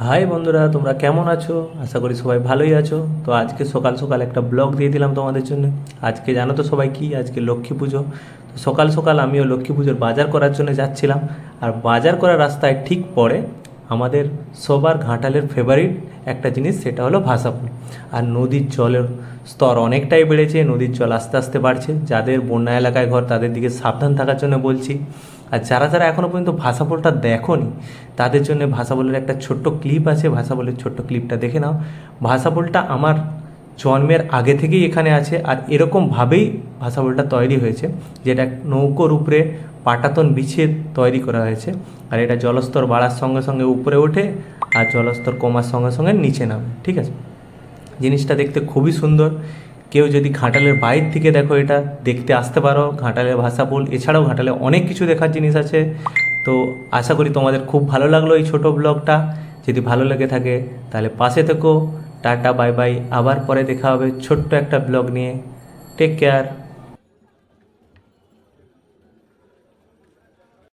High বন্ধুরা, তোমরা কেমন আছো? আশা করি সবাই ভালোই আছো। তো আজকে সকাল সকাল একটা ব্লগ দিয়ে দিলাম তোমাদের জন্য। আজকে জানো তো সবাই কি, আজকে লক্ষ্মী পুজো। তো সকাল সকাল আমিও লক্ষ্মী পুজোর বাজার করার জন্য যাচ্ছিলাম। আর বাজার করার রাস্তায় ঠিক পরে আমাদের সবার ঘাটালের ফেভারিট একটা জিনিস, সেটা হলো ভাসাপুল। আর নদীর জলের স্তর অনেকটাই বেড়েছে, নদীর জল আস্তে আস্তে বাড়ছে। যাদের বন্যা এলাকায় ঘর তাদের দিকে সাবধান থাকার জন্য বলছি। আর যারা যারা এখনও পর্যন্ত ভাসাপুলটা দেখোনি তাদের জন্য ভাসাবলের একটা ছোট্ট ক্লিপ আছে, ভাসাবলের ছোট্ট ক্লিপটা দেখে নাও। ভাসাবলটা আমার জন্মের আগে থেকেই এখানে আছে, আর এরকমভাবেই ভাসাবলটা তৈরি হয়েছে, যেটা নৌকোর উপরে পাটাতন বিছিয়ে তৈরি করা হয়েছে। আর এটা জলস্তর বাড়ার সঙ্গে সঙ্গে উপরে ওঠে, আর জলস্তর কমার সঙ্গে সঙ্গে নিচে নামে, ঠিক আছে। জিনিসটা দেখতে খুবই সুন্দর। কেউ যদি ঘাটালের বাইরে থেকে দেখো, এটা দেখতে আসতে পারো, ঘাটালের ভাসাপুল। এছাড়াও ঘাটালে অনেক কিছু দেখার জিনিস আছে। তো আশা করি তোমাদের খুব ভালো লাগলো এই ছোট ব্লগটা। যদি ভালো লেগে থাকে তাহলে পাশে থেকো। টাটা, বাই বাই, আবার পরে দেখা হবে ছোট্ট একটা ব্লগ নিয়ে। Take care.